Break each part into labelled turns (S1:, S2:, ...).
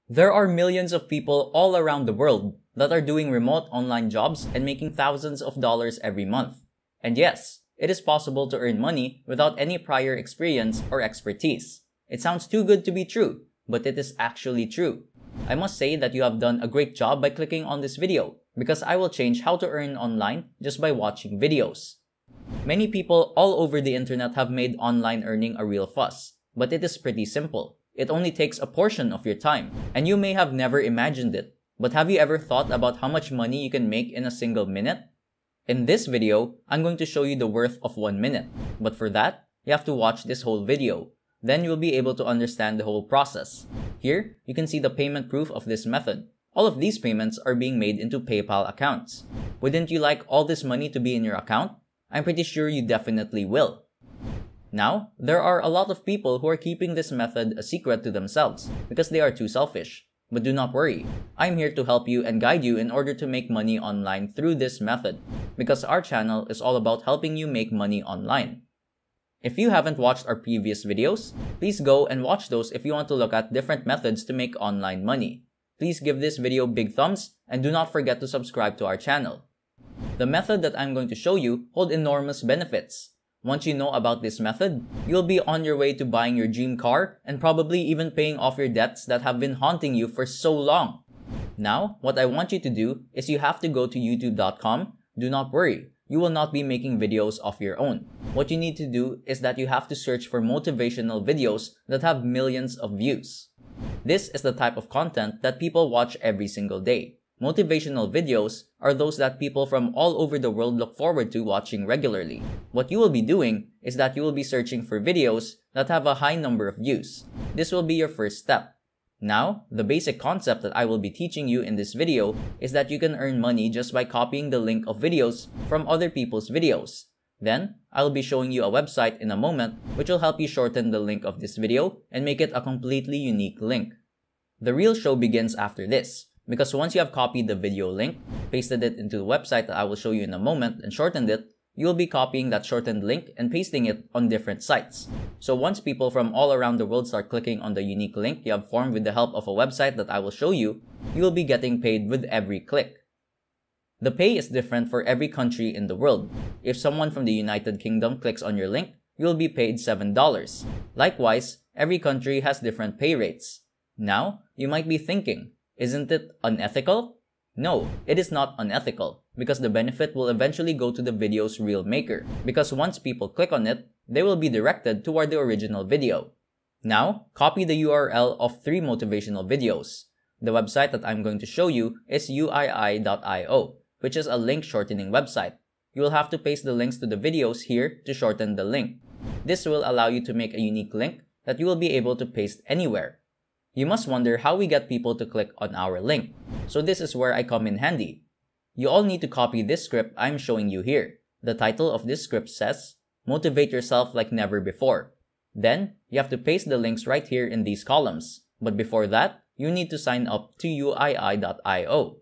S1: There are millions of people all around the world that are doing remote online jobs and making thousands of dollars every month. And yes, it is possible to earn money without any prior experience or expertise. It sounds too good to be true, but it is actually true. I must say that you have done a great job by clicking on this video, because I will change how to earn online just by watching videos. Many people all over the internet have made online earning a real fuss, but it is pretty simple. It only takes a portion of your time, and you may have never imagined it. But have you ever thought about how much money you can make in a single minute? In this video, I'm going to show you the worth of 1 minute. But for that, you have to watch this whole video. Then you'll be able to understand the whole process. Here, you can see the payment proof of this method. All of these payments are being made into PayPal accounts. Wouldn't you like all this money to be in your account? I'm pretty sure you definitely will. Now, there are a lot of people who are keeping this method a secret to themselves because they are too selfish. But do not worry, I'm here to help you and guide you in order to make money online through this method, because our channel is all about helping you make money online. If you haven't watched our previous videos, please go and watch those if you want to look at different methods to make online money. Please give this video big thumbs and do not forget to subscribe to our channel. The method that I'm going to show you holds enormous benefits. Once you know about this method, you'll be on your way to buying your dream car and probably even paying off your debts that have been haunting you for so long. Now, what I want you to do is you have to go to youtube.com. Do not worry, you will not be making videos of your own. What you need to do is that you have to search for motivational videos that have millions of views. This is the type of content that people watch every single day. Motivational videos are those that people from all over the world look forward to watching regularly. What you will be doing is that you will be searching for videos that have a high number of views. This will be your first step. Now, the basic concept that I will be teaching you in this video is that you can earn money just by copying the link of videos from other people's videos. Then, I'll be showing you a website in a moment which will help you shorten the link of this video and make it a completely unique link. The real show begins after this. Because once you have copied the video link, pasted it into the website that I will show you in a moment, and shortened it, you will be copying that shortened link and pasting it on different sites. So once people from all around the world start clicking on the unique link you have formed with the help of a website that I will show you, you will be getting paid with every click. The pay is different for every country in the world. If someone from the United Kingdom clicks on your link, you will be paid $7. Likewise, every country has different pay rates. Now, you might be thinking, isn't it unethical? No, it is not unethical, because the benefit will eventually go to the video's real maker, because once people click on it, they will be directed toward the original video. Now, copy the URL of 3 motivational videos. The website that I'm going to show you is uii.io, which is a link shortening website. You will have to paste the links to the videos here to shorten the link. This will allow you to make a unique link that you will be able to paste anywhere. You must wonder how we get people to click on our link. So this is where I come in handy. You all need to copy this script I'm showing you here. The title of this script says, Motivate Yourself Like Never Before. Then, you have to paste the links right here in these columns. But before that, you need to sign up to uii.io.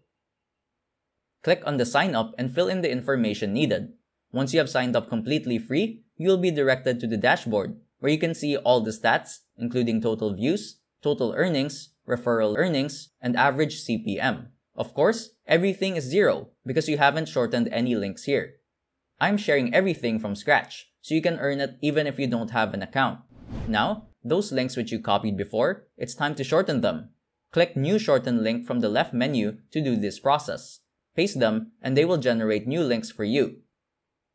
S1: Click on the sign up and fill in the information needed. Once you have signed up completely free, you will be directed to the dashboard, where you can see all the stats, including total views, total earnings, referral earnings, and average CPM. Of course, everything is 0 because you haven't shortened any links here. I'm sharing everything from scratch, so you can earn it even if you don't have an account. Now, those links which you copied before, it's time to shorten them. Click New Shorten Link from the left menu to do this process. Paste them, and they will generate new links for you.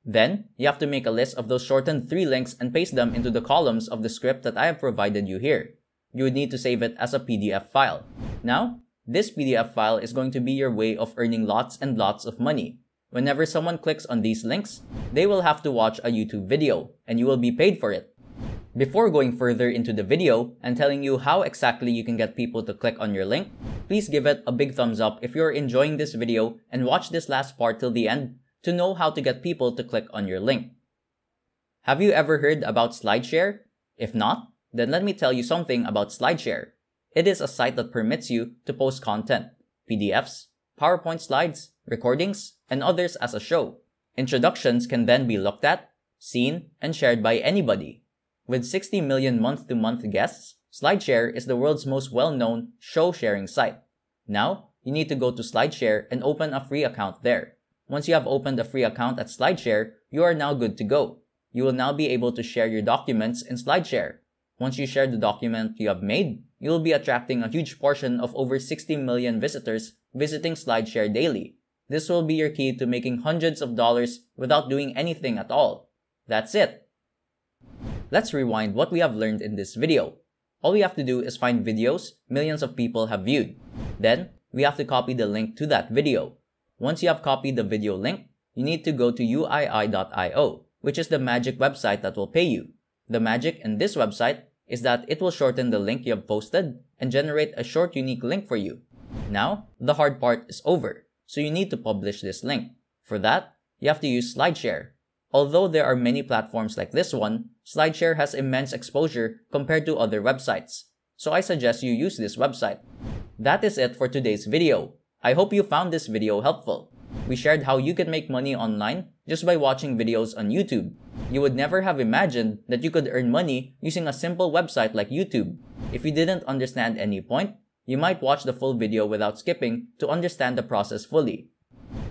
S1: Then, you have to make a list of those shortened 3 links and paste them into the columns of the script that I have provided you here. You would need to save it as a PDF file. Now, this PDF file is going to be your way of earning lots and lots of money. Whenever someone clicks on these links, they will have to watch a YouTube video, and you will be paid for it. Before going further into the video and telling you how exactly you can get people to click on your link, please give it a big thumbs up if you're enjoying this video and watch this last part till the end to know how to get people to click on your link. Have you ever heard about SlideShare? If not, then let me tell you something about SlideShare. It is a site that permits you to post content, PDFs, PowerPoint slides, recordings, and others as a show. Introductions can then be looked at, seen, and shared by anybody. With 60 million month-to-month guests, SlideShare is the world's most well-known show sharing site. Now, you need to go to SlideShare and open a free account there. Once you have opened a free account at SlideShare, you are now good to go. You will now be able to share your documents in SlideShare. Once you share the document you have made, you will be attracting a huge portion of over 60 million visitors visiting SlideShare daily. This will be your key to making hundreds of dollars without doing anything at all. That's it. Let's rewind what we have learned in this video. All we have to do is find videos millions of people have viewed. Then, we have to copy the link to that video. Once you have copied the video link, you need to go to uii.io, which is the magic website that will pay you. The magic in this website is that it will shorten the link you have posted and generate a short unique link for you. Now, the hard part is over, so you need to publish this link. For that, you have to use SlideShare. Although there are many platforms like this one, SlideShare has immense exposure compared to other websites. So I suggest you use this website. That is it for today's video. I hope you found this video helpful. We shared how you can make money online just by watching videos on YouTube. You would never have imagined that you could earn money using a simple website like YouTube. If you didn't understand any point, you might watch the full video without skipping to understand the process fully.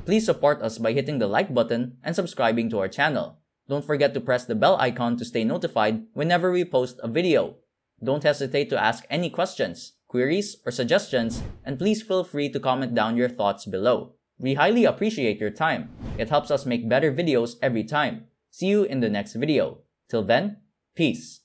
S1: Please support us by hitting the like button and subscribing to our channel. Don't forget to press the bell icon to stay notified whenever we post a video. Don't hesitate to ask any questions, queries, or suggestions, and please feel free to comment down your thoughts below. We highly appreciate your time. It helps us make better videos every time. See you in the next video. Till then, peace.